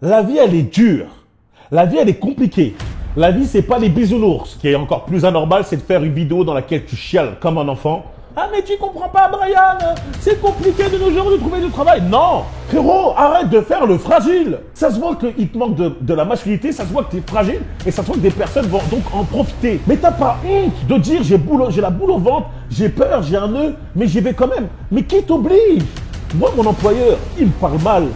La vie, elle est dure. La vie, elle est compliquée. La vie, c'est pas les bisounours. Ce qui est encore plus anormal, c'est de faire une vidéo dans laquelle tu chiales comme un enfant. Ah, mais tu comprends pas, Brian. C'est compliqué de nos jours de trouver du travail. Non, frérot, arrête de faire le fragile. Ça se voit qu'il te manque de la masculinité, ça se voit que tu es fragile et ça se voit que des personnes vont donc en profiter. Mais t'as pas honte de dire j'ai la boule au ventre, j'ai peur, j'ai un nœud, mais j'y vais quand même. Mais qui t'oblige? Moi, mon employeur, il me parle mal.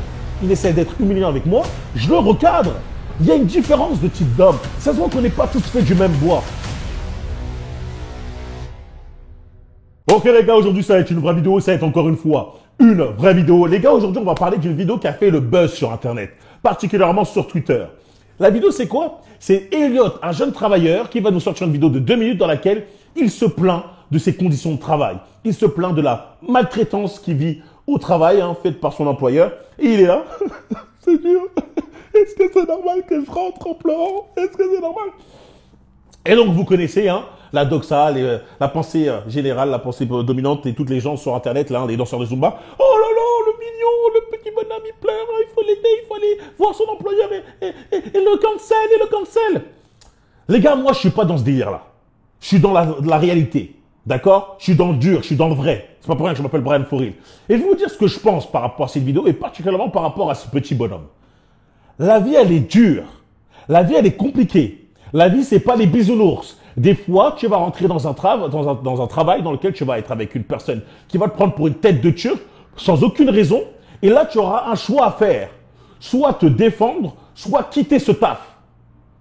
Il essaie d'être humiliant avec moi, je le recadre. Il y a une différence de type d'homme. Ça se voit qu'on n'est pas tous faits du même bois. Ok les gars, aujourd'hui ça va être une vraie vidéo, ça va être encore une fois une vraie vidéo. Les gars, aujourd'hui on va parler d'une vidéo qui a fait le buzz sur internet, particulièrement sur Twitter. La vidéo c'est quoi? C'est Elliot, un jeune travailleur qui va nous sortir une vidéo de 2 minutes dans laquelle il se plaint de ses conditions de travail. Il se plaint de la maltraitance qu'il vit au travail, faite par son employeur. Et il est là, c'est dur. Est-ce que c'est normal que je rentre en pleurant? Est-ce que c'est normal? Et donc, vous connaissez la doxa, la pensée générale, la pensée dominante et toutes les gens sur Internet, là, les danseurs de Zumba. Oh là là, le mignon, le petit bonhomme, il pleure, il faut l'aider, il faut aller voir son employeur et le cancel. Les gars, moi, je suis pas dans ce délire-là. Je suis dans la réalité, d'accord? Je suis dans le dur, je suis dans le vrai. C'est pas pour rien que je m'appelle Brian Foril. Et je vais vous dire ce que je pense par rapport à cette vidéo et particulièrement par rapport à ce petit bonhomme. La vie, elle est dure. La vie, elle est compliquée. La vie, c'est pas les bisounours. Des fois, tu vas rentrer dans un travail dans lequel tu vas être avec une personne qui va te prendre pour une tête de turc sans aucune raison. Et là, tu auras un choix à faire. Soit te défendre, soit quitter ce taf.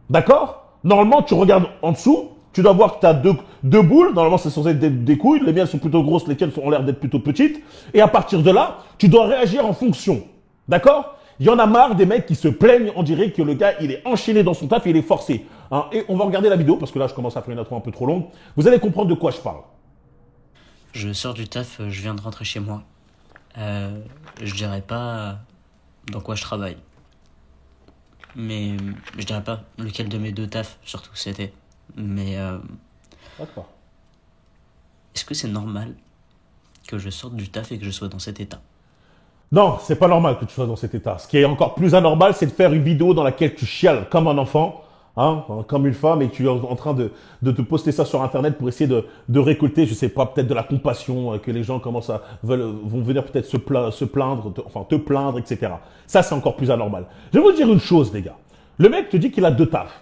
D'accord? Normalement, tu regardes en dessous. Tu dois voir que tu as deux boules. Normalement, c'est censé être des couilles. Les miennes sont plutôt grosses, lesquelles ont l'air d'être plutôt petites. Et à partir de là, tu dois réagir en fonction. D'accord? Il y en a marre des mecs qui se plaignent, on dirait que le gars, il est enchaîné dans son taf et il est forcé. Et on va regarder la vidéo, parce que là, je commence à faire une intro un peu trop longue. Vous allez comprendre de quoi je parle. Je sors du taf, je viens de rentrer chez moi. Je dirais pas dans quoi je travaille. Mais je dirais pas lequel de mes deux tafs, surtout c'était. Mais D'accord. est-ce que c'est normal que je sorte du taf et que je sois dans cet état? Non, c'est pas normal que tu sois dans cet état. Ce qui est encore plus anormal, c'est de faire une vidéo dans laquelle tu chiales comme un enfant, comme une femme, et tu es en train de te poster ça sur Internet pour essayer de récolter, je sais pas, peut-être de la compassion, que les gens vont venir peut-être se plaindre, te plaindre, etc. Ça, c'est encore plus anormal. Je vais vous dire une chose, les gars. Le mec te dit qu'il a deux tafs.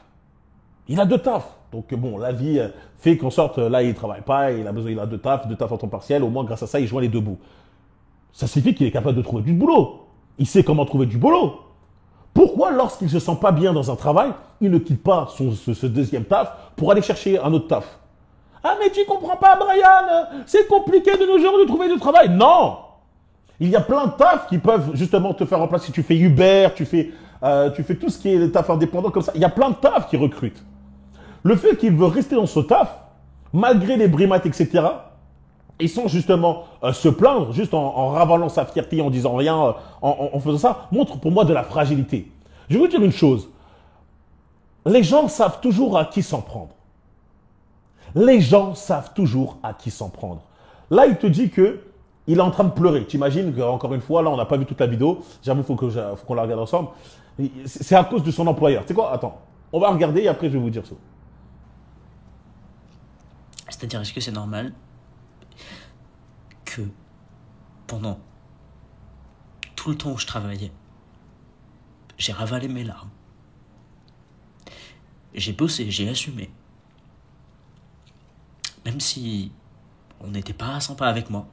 Il a deux tafs. Donc bon, la vie fait qu'en sorte, là, il travaille pas, il a deux tafs en temps partiel. Au moins, grâce à ça, il joint les deux bouts. Ça signifie qu'il est capable de trouver du boulot. Il sait comment trouver du boulot. Pourquoi, lorsqu'il ne se sent pas bien dans un travail, il ne quitte pas ce deuxième taf pour aller chercher un autre taf? Ah, mais tu comprends pas, Brian, c'est compliqué de nos jours de trouver du travail. Non! Il y a plein de tafs qui peuvent justement te faire remplacer. Si tu fais Uber, tu fais tout ce qui est taf indépendant comme ça. Il y a plein de tafs qui recrutent. Le fait qu'il veut rester dans ce taf, malgré les brimates, etc., ils sont justement se plaindre, juste en ravalant sa fierté, en disant rien, en faisant ça, montre pour moi de la fragilité. Je vais vous dire une chose. Les gens savent toujours à qui s'en prendre. Les gens savent toujours à qui s'en prendre. Là, il te dit que il est en train de pleurer. Tu imagines qu'encore une fois, là, on n'a pas vu toute la vidéo. J'avoue, faut qu'on la regarde ensemble. C'est à cause de son employeur. Tu sais quoi? Attends. On va regarder et après, je vais vous dire ça. C'est-à-dire, est-ce que c'est normal que pendant tout le temps où je travaillais, j'ai ravalé mes larmes, j'ai bossé, j'ai assumé, même si on n'était pas sympa avec moi?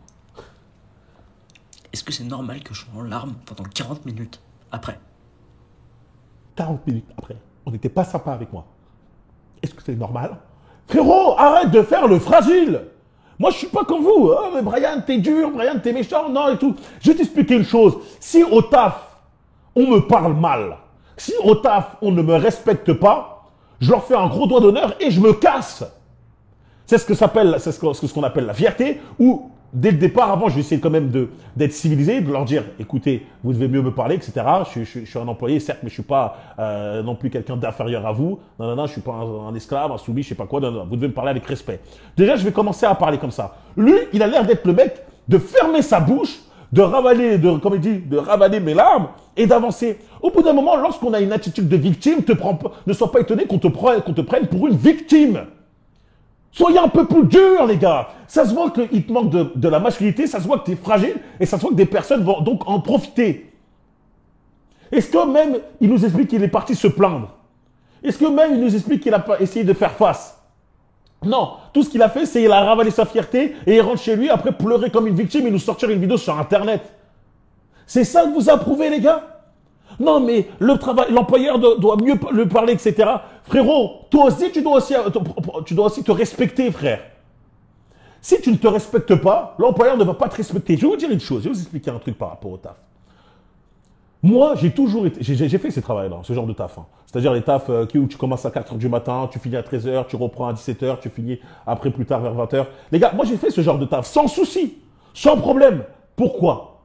Est-ce que c'est normal que je sois en larmes pendant 40 minutes après? 40 minutes après, on n'était pas sympa avec moi. Est-ce que c'est normal? Frérot, arrête de faire le fragile. Moi, je suis pas comme vous. Oh, mais Brian, t'es dur, Brian, t'es méchant, non, et tout. Je vais t'expliquer une chose. Si au taf, on me parle mal, si au taf, on ne me respecte pas, je leur fais un gros doigt d'honneur et je me casse. C'est ce qu'on appelle la fierté, où, dès le départ, avant, je vais essayer quand même d'être civilisé, de leur dire, écoutez, vous devez mieux me parler, etc. Je suis un employé, certes, mais je suis pas non plus quelqu'un d'inférieur à vous. Non, je suis pas un esclave, un soumis, je sais pas quoi. Non, vous devez me parler avec respect. Déjà, je vais commencer à parler comme ça. Lui, il a l'air d'être le mec de fermer sa bouche, comme il dit, de ravaler mes larmes et d'avancer. Au bout d'un moment, lorsqu'on a une attitude de victime, ne sois pas étonné qu'on te prenne pour une victime. Soyez un peu plus dur, les gars. Ça se voit qu'il te manque de la masculinité, ça se voit que tu es fragile et ça se voit que des personnes vont donc en profiter. Est-ce que même il nous explique qu'il est parti se plaindre? Est-ce que même il nous explique qu'il a pas essayé de faire face? Non, tout ce qu'il a fait, c'est qu'il a ravalé sa fierté et il rentre chez lui après pleurer comme une victime et nous sortir une vidéo sur Internet. C'est ça que vous approuvez, les gars? Non, mais l'employeur doit mieux le parler, etc. Frérot, toi aussi, tu dois aussi te respecter, frère. Si tu ne te respectes pas, l'employeur ne va pas te respecter. Je vais vous dire une chose, je vais vous expliquer un truc par rapport au taf. Moi, j'ai fait ces travails-là, ce genre de taf. Hein. C'est-à-dire les tafs où tu commences à 4 h du matin, tu finis à 13 h, tu reprends à 17 h, tu finis après plus tard vers 20 h. Les gars, moi j'ai fait ce genre de taf sans souci, sans problème. Pourquoi?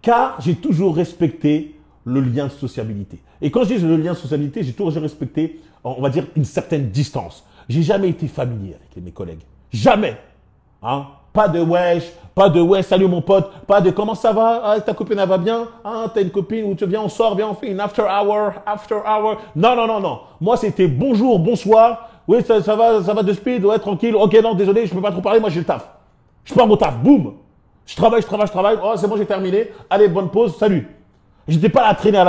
Car j'ai toujours respecté le lien de sociabilité. Et quand je dis le lien de sociabilité, j'ai toujours respecté, on va dire, une certaine distance. J'ai jamais été familier avec mes collègues. Jamais. Hein? Pas de wesh, salut mon pote, pas de comment ça va, ah, ta copine elle va bien, ah, t'as une copine où tu viens, on sort, viens, on fait une after hour. Non, non, non, non. Moi c'était bonjour, bonsoir, oui, ça va de speed, ouais, tranquille, ok, non, désolé, je peux pas trop parler, moi j'ai le taf. Je pars mon taf, boum. Je travaille, oh, c'est bon, j'ai terminé, allez, bonne pause, salut. J'étais pas là à traîner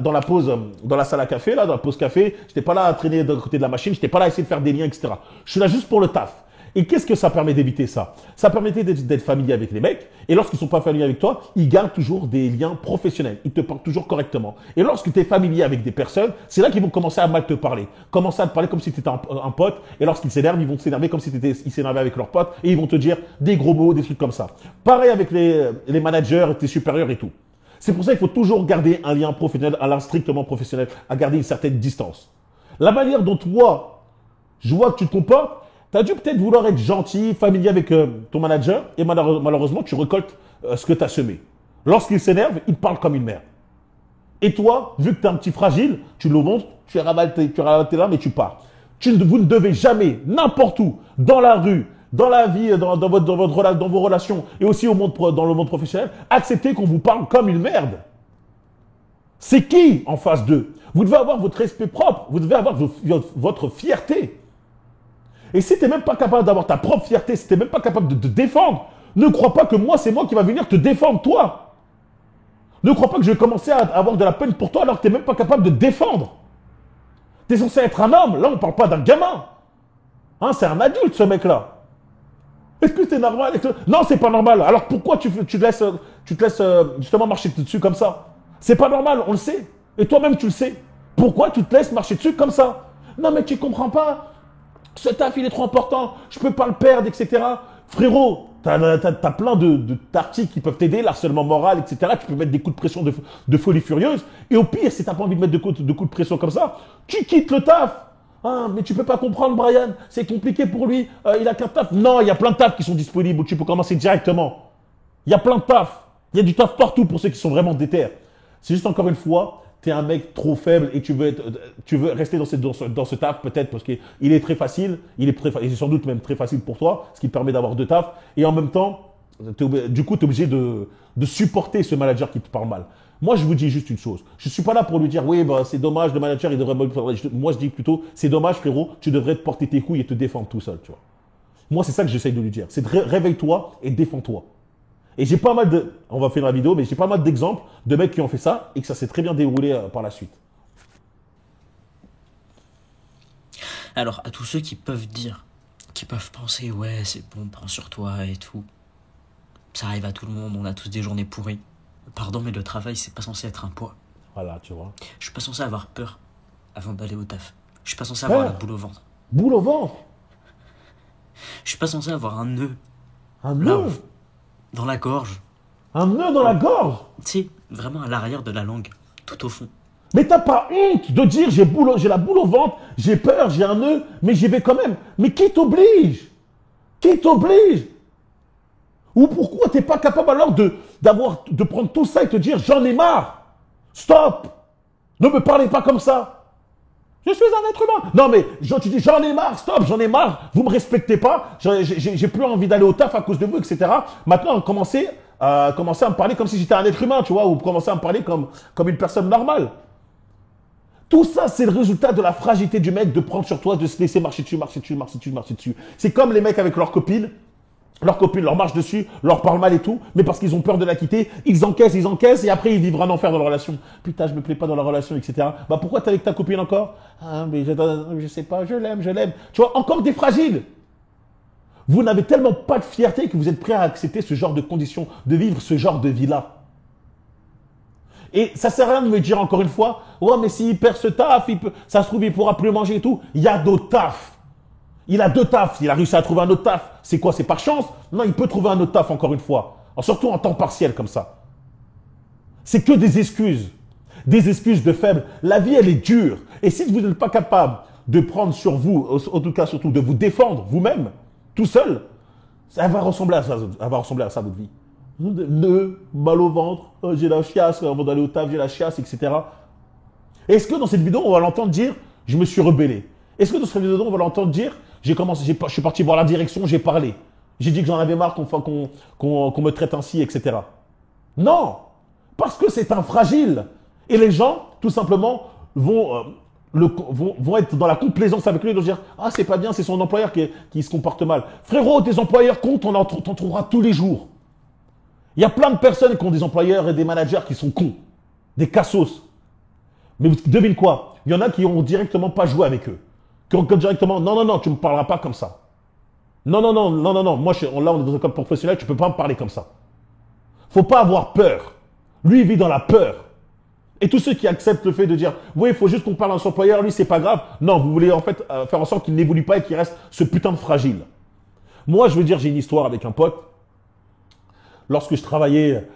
dans la pause, dans la salle à café, là, dans la pause café, j'étais pas là à traîner de côté de la machine, j'étais pas là à essayer de faire des liens, etc. Je suis là juste pour le taf. Et qu'est-ce que ça permet d'éviter ça? Ça permettait d'être familier avec les mecs. Et lorsqu'ils ne sont pas familiers avec toi, ils gardent toujours des liens professionnels. Ils te parlent toujours correctement. Et lorsque tu es familier avec des personnes, c'est là qu'ils vont commencer à mal te parler. Commencer à te parler comme si tu étais un pote. Et lorsqu'ils s'énervent, ils vont s'énerver comme si ils s'énervaient avec leurs potes. Et ils vont te dire des gros mots, des trucs comme ça. Pareil avec les managers, tes supérieurs et tout. C'est pour ça qu'il faut toujours garder un lien professionnel, un lien strictement professionnel, à garder une certaine distance. La manière dont toi, je vois que tu te comportes, tu as dû peut-être vouloir être gentil, familier avec ton manager et malheureusement, tu récoltes ce que tu as semé. Lorsqu'il s'énerve, il te parle comme une mère. Et toi, vu que tu es un petit fragile, tu le montres, tu ravales tes larmes et tu pars. Vous ne devez jamais, n'importe où, dans la rue, dans la vie, dans vos relations et aussi dans le monde professionnel, accepter qu'on vous parle comme une merde. C'est qui en face d'eux? Vous devez avoir votre respect propre, vous devez avoir votre fierté. Et si tu n'es même pas capable d'avoir ta propre fierté, si tu n'es même pas capable de te défendre, ne crois pas que c'est moi qui va venir te défendre, toi. Ne crois pas que je vais commencer à avoir de la peine pour toi alors que tu n'es même pas capable de te défendre. Tu es censé être un homme. Là, on ne parle pas d'un gamin. Hein, c'est un adulte, ce mec-là. Est-ce que c'est normal? Non, c'est pas normal. Alors pourquoi tu te laisses justement marcher dessus comme ça? C'est pas normal, on le sait. Et toi-même, tu le sais. Pourquoi tu te laisses marcher dessus comme ça? Non, mais tu comprends pas. Ce taf, il est trop important, je peux pas le perdre, etc. Frérot, t'as plein d'articles qui peuvent t'aider, l'harcèlement moral, etc. Tu peux mettre des coups de pression de folie furieuse. Et au pire, si t'as pas envie de mettre de coups de pression comme ça, tu quittes le taf. Ah, mais tu peux pas comprendre, Brian, c'est compliqué pour lui, il a qu'un taf. Non, il y a plein de tafs qui sont disponibles où tu peux commencer directement. Il y a plein de tafs. Il y a du taf partout pour ceux qui sont vraiment déter. C'est juste encore une fois, tu es un mec trop faible et tu veux rester dans ce taf peut-être parce qu'il est très facile, il est sans doute même très facile pour toi, ce qui te permet d'avoir deux tafs. Et en même temps, du coup, tu es obligé de supporter ce manager qui te parle mal. Moi, je vous dis juste une chose. Je ne suis pas là pour lui dire, oui, bah, c'est dommage, le manager, il devrait me parler. Moi, je dis plutôt, c'est dommage, frérot, tu devrais te porter tes couilles et te défendre tout seul, tu vois. Moi, c'est ça que j'essaye de lui dire. C'est de réveille-toi et défends-toi. Et j'ai pas mal on va faire la vidéo, mais j'ai pas mal d'exemples de mecs qui ont fait ça et que ça s'est très bien déroulé par la suite. Alors, à tous ceux qui peuvent dire, qui peuvent penser, ouais, c'est bon, prends sur toi et tout. Ça arrive à tout le monde, on a tous des journées pourries. Pardon, mais le travail, c'est pas censé être un poids. Voilà, tu vois. Je suis pas censé avoir peur avant d'aller au taf. Je suis pas censé avoir la boule au ventre. Boule au ventre? Je suis pas censé avoir un nœud. Un nœud? Dans la gorge. Un nœud dans la gorge? Tu sais, vraiment à l'arrière de la langue, tout au fond. Mais t'as pas honte de dire j'ai la boule au ventre, j'ai peur, j'ai un nœud, mais j'y vais quand même. Mais qui t'oblige? Qui t'oblige? Ou pourquoi t'es pas capable alors de prendre tout ça et te dire j'en ai marre? Stop! Ne me parlez pas comme ça. Je suis un être humain. Non mais tu dis j'en ai marre, stop, j'en ai marre. Vous me respectez pas. J'ai plus envie d'aller au taf à cause de vous, etc. Maintenant, commencez commencer à me parler comme si j'étais un être humain, tu vois, ou commencer à me parler comme une personne normale. Tout ça, c'est le résultat de la fragilité du mec de prendre sur toi, de se laisser marcher dessus, marcher dessus, marcher dessus, marcher dessus. C'est comme les mecs avec leurs copines leur marchent dessus, leur parlent mal et tout, mais parce qu'ils ont peur de la quitter, ils encaissent, et après ils vivent un enfer dans la relation. Putain, je me plais pas dans la relation, etc. Bah pourquoi t'es avec ta copine encore? Ah, mais je sais pas, je l'aime, je l'aime. Tu vois, encore des fragiles. Vous n'avez tellement pas de fierté que vous êtes prêt à accepter ce genre de conditions, de vivre ce genre de vie-là. Et ça sert à rien de me dire encore une fois, ouais, mais s'il perd ce taf, ça se trouve, il pourra plus manger et tout. Il y a d'autres tafs. Il a deux tafs. Il a réussi à trouver un autre taf. C'est quoi? C'est par chance? Non, il peut trouver un autre taf encore une fois. Surtout en temps partiel comme ça. C'est que des excuses. Des excuses de faibles. La vie, elle est dure. Et si vous n'êtes pas capable de prendre sur vous, en tout cas surtout de vous défendre vous-même, tout seul, ça va ressembler à ça, votre vie. Mal au ventre, j'ai la chiasse, avant d'aller au taf, j'ai la chiasse, etc. Est-ce que dans cette vidéo, on va l'entendre dire, je me suis rebellé? Est-ce que dans cette vidéo, on va l'entendre dire, je suis parti voir la direction, j'ai parlé. J'ai dit que j'en avais marre qu'on me traite ainsi, etc. Non, parce que c'est un fragile. Et les gens, tout simplement, vont être dans la complaisance avec lui et vont dire « Ah, c'est pas bien, c'est son employeur qui se comporte mal. » Frérot, tes employeurs comptent, t'en trouveras tous les jours. Il y a plein de personnes qui ont des employeurs et des managers qui sont cons, des cassos. Mais devine quoi? Il y en a qui ont directement pas joué avec eux. Qui ont directement, non, tu ne me parleras pas comme ça. Non. Moi, là, on est dans un cadre professionnel, tu ne peux pas me parler comme ça. Faut pas avoir peur. Lui, il vit dans la peur. Et tous ceux qui acceptent le fait de dire, oui, il faut juste qu'on parle à son employeur, lui, c'est pas grave. Non, vous voulez en fait faire en sorte qu'il n'évolue pas et qu'il reste ce putain de fragile. Moi, je veux dire, j'ai une histoire avec un pote. Lorsque je travaillais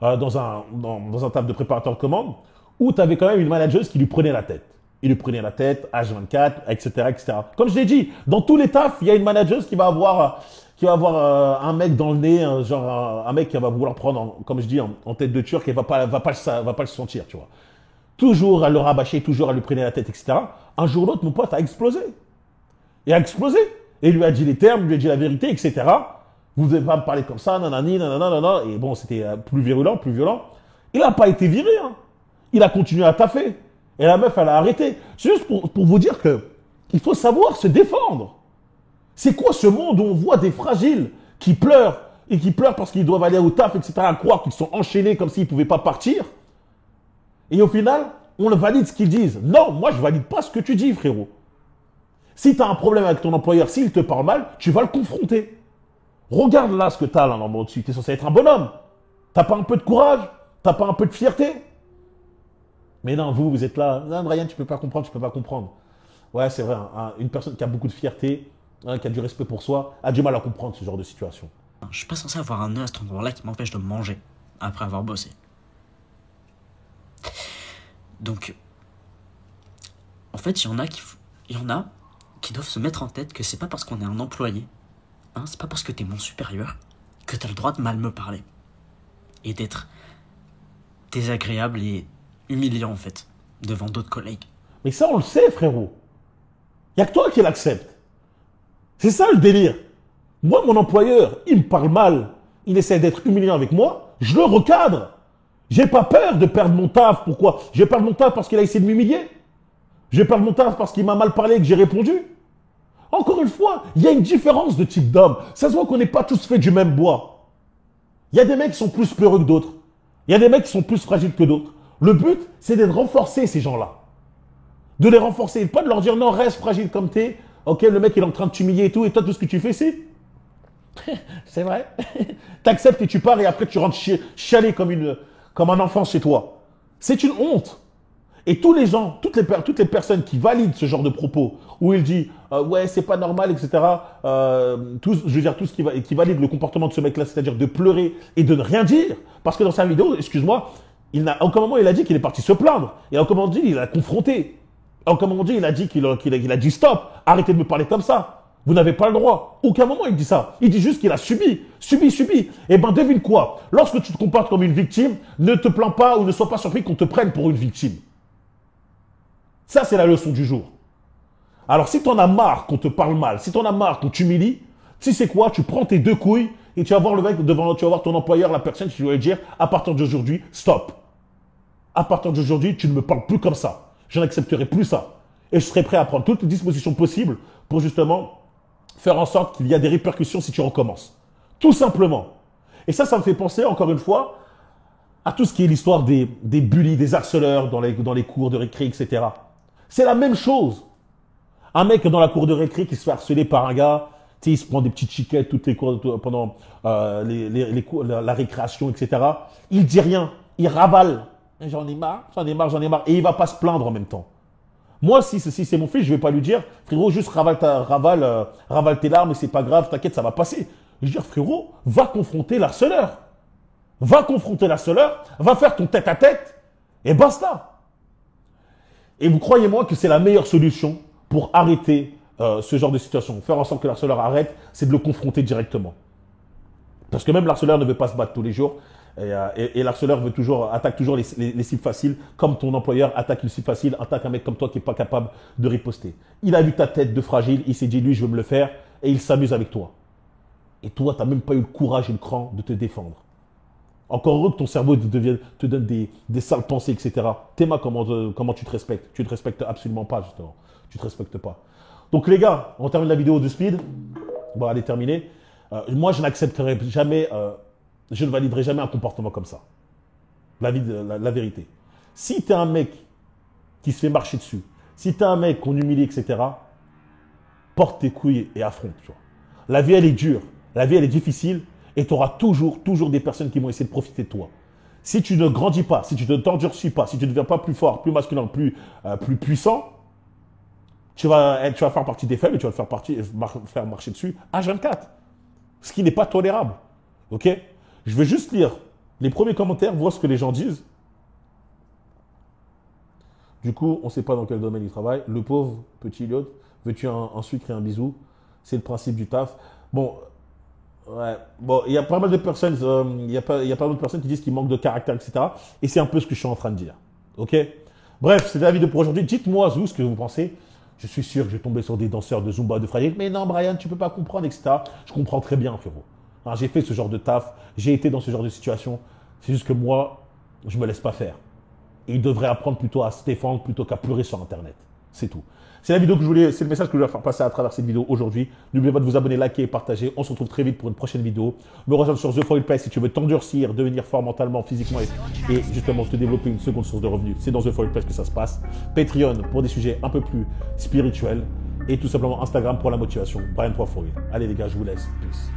dans un taf de préparateur de commandes, où tu avais quand même une manageuse qui lui prenait la tête. Il lui prenait la tête, H24, etc., etc. Comme je l'ai dit, dans tous les tafs, il y a une manageuse qui va avoir un mec dans le nez, un mec qui va vouloir prendre, comme je dis, en tête de turc et va pas le sentir, tu vois. Toujours à le rabâcher, toujours à lui prendre la tête, etc. Un jour ou l'autre, mon pote a explosé. Il a explosé. Et il lui a dit les termes, il lui a dit la vérité, etc. Vous ne devez pas me parler comme ça, nanani, nanana. Et bon, c'était plus virulent, plus violent. Il n'a pas été viré, hein. Il a continué à taffer. Et la meuf, elle a arrêté. C'est juste pour vous dire qu'il faut savoir se défendre. C'est quoi ce monde où on voit des fragiles qui pleurent et qui pleurent parce qu'ils doivent aller au taf, etc., à croire qu'ils sont enchaînés comme s'ils ne pouvaient pas partir. Et au final, on valide ce qu'ils disent. Non, moi, je ne valide pas ce que tu dis, frérot. Si tu as un problème avec ton employeur, s'il te parle mal, tu vas le confronter. Regarde là ce que tu as là en dessus. Tu es censé être un bonhomme. Tu n'as pas un peu de courage? Tu n'as pas un peu de fierté? Mais non, vous êtes là. Non, Brian, tu peux pas comprendre, tu peux pas comprendre. Ouais, c'est vrai. Une personne qui a beaucoup de fierté, qui a du respect pour soi, a du mal à comprendre ce genre de situation. Je suis pas censé avoir un nœud à cet endroit-là qui m'empêche de manger après avoir bossé. Donc, en fait, il y en a qui doivent se mettre en tête que c'est pas parce qu'on est un employé, c'est pas parce que t'es mon supérieur, que t'as le droit de mal me parler. Et d'être désagréable et humiliant, en fait, devant d'autres collègues. Mais ça, on le sait, frérot. Il n'y a que toi qui l'acceptes. C'est ça le délire. Moi, mon employeur, il me parle mal. Il essaie d'être humiliant avec moi. Je le recadre. J'ai pas peur de perdre mon taf. Pourquoi? Je vais perdre mon taf parce qu'il a essayé de m'humilier. Je vais perdre mon taf parce qu'il m'a mal parlé et que j'ai répondu. Encore une fois, il y a une différence de type d'homme. Ça se voit qu'on n'est pas tous faits du même bois. Il y a des mecs qui sont plus peureux que d'autres. Il y a des mecs qui sont plus fragiles que d'autres. Le but, c'est d'être renforcer ces gens-là. De les renforcer. Et pas de leur dire non, reste fragile comme t'es. Ok, le mec il est en train de t'humilier et tout. Et toi, tout ce que tu fais, c'est. C'est vrai. T'acceptes et tu pars et après tu rentres chialer comme un enfant chez toi. C'est une honte. Et tous les gens, toutes les personnes qui valident ce genre de propos, où il dit ouais, c'est pas normal, etc. Je veux dire, tout ce qui valide le comportement de ce mec-là, c'est-à-dire de pleurer et de ne rien dire. Parce que dans sa vidéo, excuse-moi, à aucun moment il a dit qu'il est parti se plaindre. Et à aucun moment il a confronté. À aucun moment il a dit qu'il a dit stop, arrêtez de me parler comme ça. Vous n'avez pas le droit. Aucun moment il dit ça. Il dit juste qu'il a subi. Eh ben devine quoi? Lorsque tu te comportes comme une victime, ne te plains pas ou ne sois pas surpris qu'on te prenne pour une victime. Ça, c'est la leçon du jour. Alors, si t'en as marre qu'on te parle mal, si t'en as marre qu'on t'humilie, tu sais quoi? Tu prends tes deux couilles Et tu vas voir le mec devant, tu vas voir ton employeur, la personne qui va lui dire, à partir d'aujourd'hui, stop. À partir d'aujourd'hui, tu ne me parles plus comme ça. Je n'accepterai plus ça. Et je serai prêt à prendre toutes les dispositions possibles pour justement faire en sorte qu'il y a des répercussions si tu recommences. Tout simplement. Et ça me fait penser, encore une fois, à tout ce qui est l'histoire des bullies, des harceleurs dans les cours de récré, etc. C'est la même chose. Un mec dans la cour de récré qui se fait harceler par un gars, tu sais, il se prend des petites chiquettes toutes les cours, pendant la récréation, etc. Il dit rien, il ravale. J'en ai marre, j'en ai marre, j'en ai marre. Et il va pas se plaindre en même temps. Moi, si c'est mon fils, je vais pas lui dire, frérot, juste ravale tes larmes, c'est pas grave, t'inquiète, ça va passer. Je vais dire, frérot, va confronter l'harceleur. Va confronter l'harceleur, va faire ton tête-à-tête, et basta. Et vous croyez-moi que c'est la meilleure solution pour arrêter ce genre de situation. Faire en sorte que l'harceleur arrête, c'est de le confronter directement. Parce que même l'harceleur ne veut pas se battre tous les jours. Et l'harceleur attaque toujours les cibles faciles, comme ton employeur attaque une cible facile, attaque un mec comme toi qui n'est pas capable de riposter. Il a vu ta tête de fragile, il s'est dit, lui, je veux me le faire, et il s'amuse avec toi. Et toi, tu n'as même pas eu le courage et le cran de te défendre. Encore heureux que ton cerveau te donne des sales pensées, etc. Théma, comment tu te respectes? Tu ne te respectes absolument pas, justement. Tu ne te respectes pas. Donc les gars, on termine la vidéo de Speed. Bon, elle est terminée. Moi, je n'accepterai jamais, je ne validerai jamais un comportement comme ça. La vérité. Si tu es un mec qui se fait marcher dessus, si tu es un mec qu'on humilie, etc., porte tes couilles et affronte. Tu vois. La vie, elle est dure. La vie, elle est difficile. Et tu auras toujours des personnes qui vont essayer de profiter de toi. Si tu ne grandis pas, si tu ne t'endurcis pas, si tu ne deviens pas plus fort, plus masculin, plus puissant, tu vas faire partie des faibles et tu vas faire marcher dessus H24. Ce qui n'est pas tolérable. Ok? Je vais juste lire les premiers commentaires, voir ce que les gens disent. Du coup, on ne sait pas dans quel domaine il travaille. Le pauvre petit Eliott, veux-tu un sucre et un bisou? C'est le principe du taf. Bon, ouais. Bon, il y a pas mal de personnes, il y a pas mal de personnes qui disent qu'il manque de caractère, etc. Et c'est un peu ce que je suis en train de dire. Ok? Bref, c'était la vidéo pour aujourd'hui. Dites-moi, vous, ce que vous pensez. Je suis sûr que je vais tomber sur des danseurs de Zumba, de frayé. Mais non, Brian, tu ne peux pas comprendre, etc. Je comprends très bien, frérot. Hein, j'ai fait ce genre de taf. J'ai été dans ce genre de situation. C'est juste que moi, je ne me laisse pas faire. Et il devrait apprendre plutôt à se défendre plutôt qu'à pleurer sur Internet. C'est tout. C'est la vidéo que c'est le message que je voulais faire passer à travers cette vidéo aujourd'hui. N'oubliez pas de vous abonner, liker et partager. On se retrouve très vite pour une prochaine vidéo. Me rejoindre sur The Foil Play si tu veux t'endurcir, devenir fort mentalement, physiquement et justement te développer une seconde source de revenus. C'est dans The Foil Play que ça se passe. Patreon pour des sujets un peu plus spirituels et tout simplement Instagram pour la motivation. Brian 3 Foil. Allez les gars, je vous laisse. Peace.